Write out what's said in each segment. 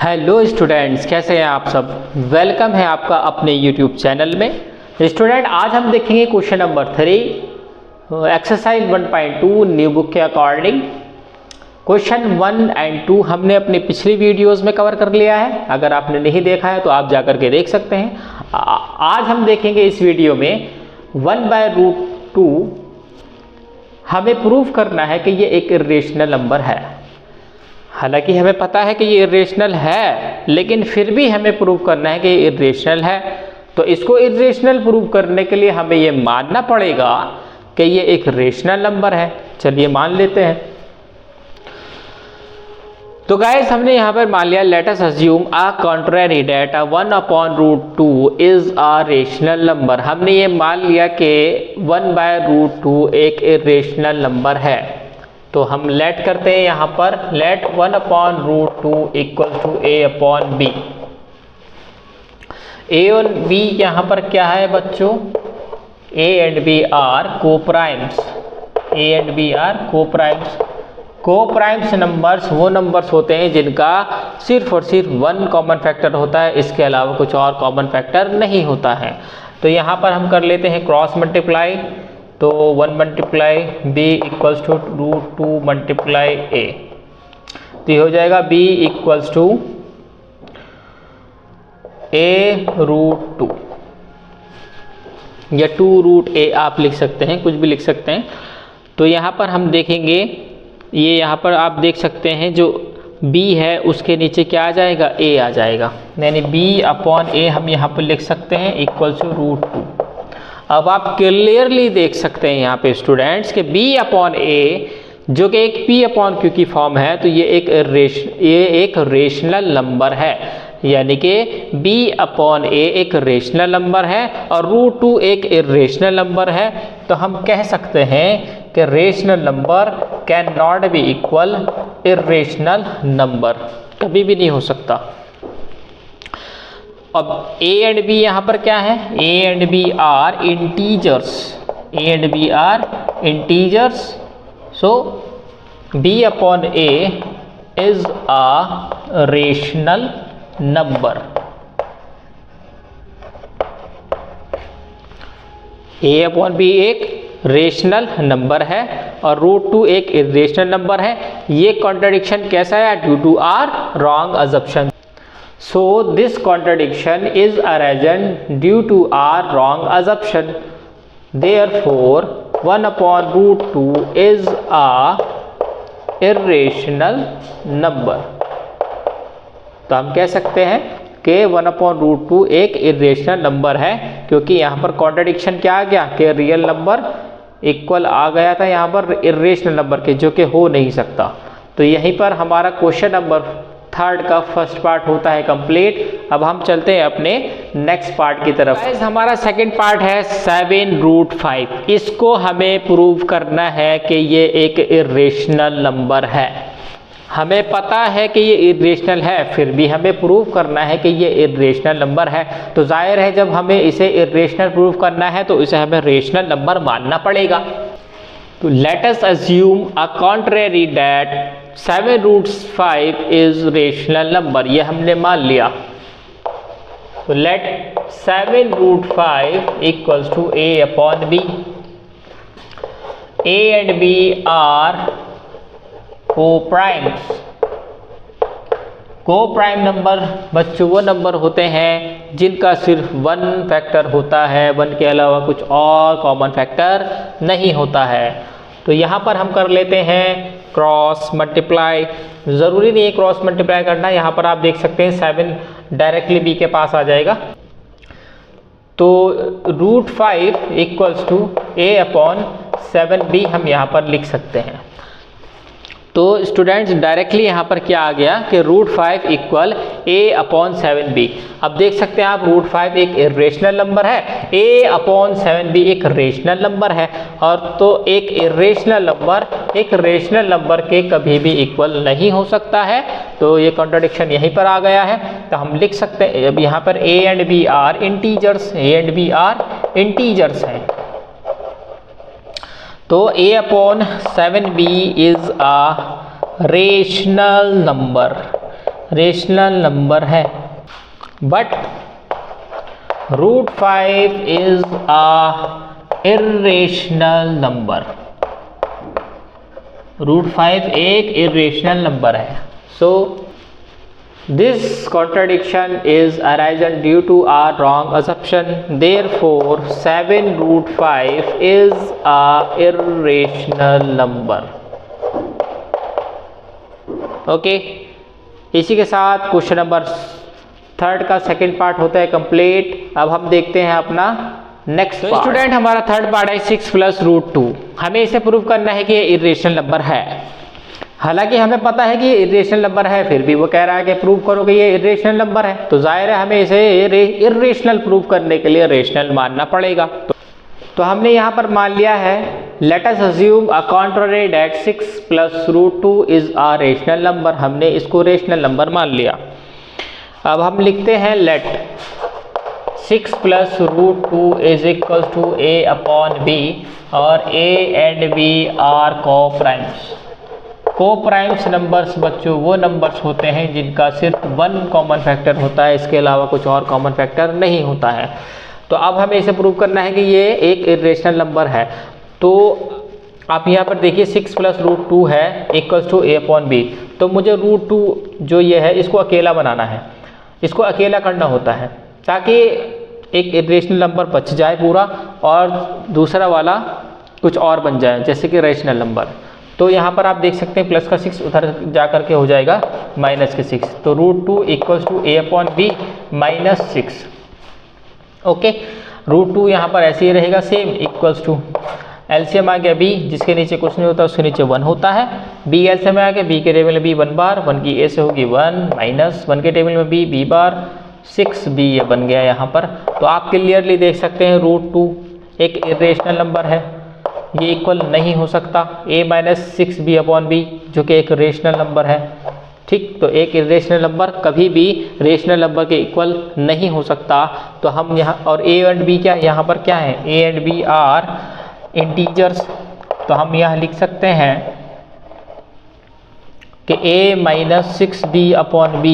Hello students, कैसे हैं आप सब। वेलकम है आपका अपने यूट्यूब चैनल में। स्टूडेंट, आज हम देखेंगे question number 3 exercise 1.2 new book के अकॉर्डिंग। क्वेश्चन 1 और 2 हमने अपनी पिछली वीडियोस में कवर कर लिया है। अगर आपने नहीं देखा है तो आप जाकर के देख सकते हैं। आज हम देखेंगे इस वीडियो में 1/√2 हमें प्रूव करना है कि ये एक इरेशनल नंबर है। हालांकि हमें पता है कि ये इरेशनल है, लेकिन फिर भी हमें प्रूव करना है कि ये इरेशनल है। तो इसको इरेशनल प्रूव करने के लिए हमें ये मानना पड़ेगा कि ये एक रेशनल नंबर है। चलिए मान लेते हैं। तो गाइस, हमने यहाँ पर मान लिया, late us assume a contrary that 1/√2 is a rational number. हमने ये मान लिया कि 1/√2 एक इरेशनल नंबर है। तो हम लेट करते हैं यहाँ पर, let 1/√2 equal to a/b। a और b यहाँ पर क्या है बच्चों, a and b are coprimes. a and b are coprimes. Coprimes numbers वो नंबर्स होते हैं जिनका सिर्फ और सिर्फ 1 कॉमन फैक्टर होता है, इसके अलावा कुछ और कॉमन फैक्टर नहीं होता है। तो यहाँ पर हम कर लेते हैं क्रॉस मल्टीप्लाई। तो 1 multiply b equals to √2 multiply a। तो ये हो जाएगा b इक्वल्स टू a√2 या 2√a आप लिख सकते हैं, कुछ भी लिख सकते हैं। तो यहाँ पर हम देखेंगे, ये यहाँ पर आप देख सकते हैं जो b है उसके नीचे क्या आ जाएगा, a आ जाएगा, यानी b/a हम यहाँ पर लिख सकते हैं इक्वल्स टू √2। अब आप क्लियरली देख सकते हैं यहाँ पे स्टूडेंट्स कि b/a जो कि एक p/q की फॉर्म है, तो ये एक रेशनल नंबर है। यानी कि b/a एक रेशनल नंबर है और √2 एक इरेशनल नंबर है। तो हम कह सकते हैं कि rational number can not be equal irrational number, कभी भी नहीं हो सकता। अब a एंड b यहाँ पर क्या है, a and b are integers. a and b are integers, so b/a is a rational number. a/b एक रेशनल नंबर है और √2 एक इरेशनल नंबर है। ये कॉन्ट्रडिक्शन कैसा है, due to our wrong assumption. So this contradiction is arisen due to our wrong assumption. Therefore, 1/√2 is a irrational number. तो हम कह सकते हैं कि 1/√2 एक इरेशनल नंबर है, क्योंकि यहाँ पर कॉन्ट्रडिक्शन क्या आ गया कि रियल नंबर इक्वल आ गया था यहाँ पर इरेशनल नंबर के, जो कि हो नहीं सकता। तो यहीं पर हमारा क्वेश्चन नंबर 3 का फर्स्ट पार्ट होता है कंप्लीट। अब हम चलते हैं अपने नेक्स्ट पार्ट की तरफ। हमारा सेकंड पार्ट है 7√5। इसको हमें प्रूव करना है कि ये एक इरेशनल नंबर है। हमें पता है कि ये इरेशनल है, फिर भी हमें प्रूव करना है कि ये इरेशनल नंबर है। तो जाहिर है जब हमें इसे इरेशनल प्रूव करना है तो इसे हमें रेशनल नंबर मानना पड़ेगा। तो let us assume a contrary that 7√5 is rational number. ये हमने मान लिया। तो let 7√5 equals to a/b। a and b are coprimes. Coprime number बच्चों वो नंबर होते हैं जिनका सिर्फ 1 फैक्टर होता है, 1 के अलावा कुछ और कॉमन फैक्टर नहीं होता है। तो यहाँ पर हम कर लेते हैं क्रॉस मल्टीप्लाई। ज़रूरी नहीं है क्रॉस मल्टीप्लाई करना, यहाँ पर आप देख सकते हैं 7 डायरेक्टली b के पास आ जाएगा। तो √5 इक्वल्स टू a/7b हम यहाँ पर लिख सकते हैं। तो स्टूडेंट्स डायरेक्टली यहाँ पर क्या आ गया कि √5 इक्वल a/7b। अब देख सकते हैं आप √5 एक इरेशनल नंबर है, a/7b एक रेशनल नंबर है, और तो एक इरेशनल नंबर एक रेशनल नंबर के कभी भी इक्वल नहीं हो सकता है। तो ये कॉन्ट्रडिक्शन यहीं पर आ गया है। तो हम लिख सकते हैं, अब यहाँ पर a and b are integers, a and b are integers हैं। तो a/7b is a rational number. Rational number है, but √5 is a irrational number. √5 एक इर्रेशनल नंबर है। So this contradiction is arisen due to a wrong assumption. Therefore 7√5 is a irrational number. Okay, इसी के साथ question number 3 का second part होता है complete. अब हम देखते हैं अपना नेक्स्ट पार्ट। स्टूडेंट, हमारा थर्ड पार्ट है 6 + √2। हमें इसे प्रूव करना है कि ये इर्रेशनल नंबर है। हालांकि हमें पता है कि ये इर्रेशनल नंबर है, फिर भी वो कह रहा है कि प्रूव करो कि ये इर्रेशनल नंबर है। तो जाहिर है हमें इसे इर्रेशनल प्रूव करने के लिए रेशनल मानना पड़ेगा। तो हमने यहाँ पर मान लिया है, late us assume a contrary that 6 + √2 is a rational number. हमने इसको रेशनल नंबर मान लिया। अब हम लिखते हैं late 6 + √2 is equal to a/b और a and b are coprimes. Coprimes numbers बच्चों वो नंबर्स होते हैं जिनका सिर्फ 1 कॉमन फैक्टर होता है, इसके अलावा कुछ और कॉमन फैक्टर नहीं होता है। तो अब हमें इसे प्रूव करना है कि ये एक इर्रेशनल नंबर है। तो आप यहाँ पर देखिए 6 + √2 है इक्वल्स टू a/b। तो मुझे √2 जो ये है इसको अकेला बनाना है, इसको अकेला करना होता है ताकि एक इर्रेशनल नंबर बच जाए पूरा और दूसरा वाला कुछ और बन जाए, जैसे कि रेशनल नंबर। तो यहाँ पर आप देख सकते हैं प्लस का 6 उधर जा करके हो जाएगा माइनस के 6। तो √2 इक्वल्स टू a/b -6। ओके, √2 यहाँ पर ऐसे ही रहेगा सेम, इक्वल्स टू एलसीएम आ गया b, जिसके नीचे कुछ नहीं होता उसके नीचे 1 होता है। b एलसीएम में आ गया, b के टेबल में b 1 बार, 1 की a से होगी 1 माइनस 1 के टेबल में b बार 6b ये बन गया यहाँ पर। तो आप क्लियरली देख सकते हैं √2 एक इर्रेशनल नंबर है, ये इक्वल नहीं हो सकता a - 6b/b जो कि एक रेशनल नंबर है। ठीक, तो एक इर्रेशनल नंबर कभी भी रेशनल नंबर के इक्वल नहीं हो सकता। तो हम यहाँ और a एंड b क्या यहाँ पर क्या है, a and b are integers. तो हम यहाँ लिख सकते हैं कि a - 6b/b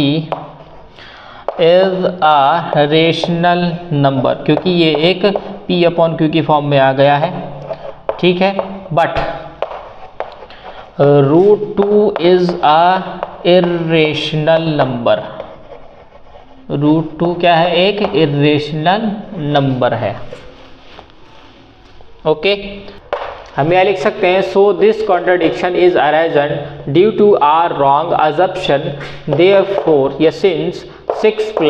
is a rational number, क्योंकि ये एक p/q की फॉर्म में आ गया है। ठीक है, but √2 is a irrational number. √2 क्या है, एक इर्रेशनल नंबर है। ओके, हम यह लिख सकते हैं so this contradiction is arisen due to our wrong assumption, therefore या since 6 +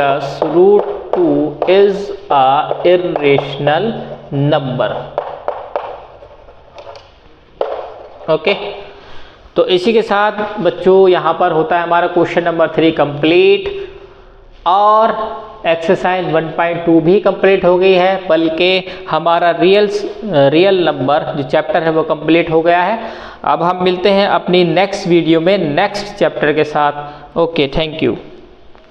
√2 is a irrational number. Okay, तो इसी के साथ बच्चों यहाँ पर होता है हमारा क्वेश्चन नंबर 3 कंप्लीट और एक्सरसाइज 1.2 भी कंप्लीट हो गई है, बल्कि हमारा रियल नंबर जो चैप्टर है वो कंप्लीट हो गया है। अब हम मिलते हैं अपनी नेक्स्ट वीडियो में नेक्स्ट चैप्टर के साथ। Okay, thank you.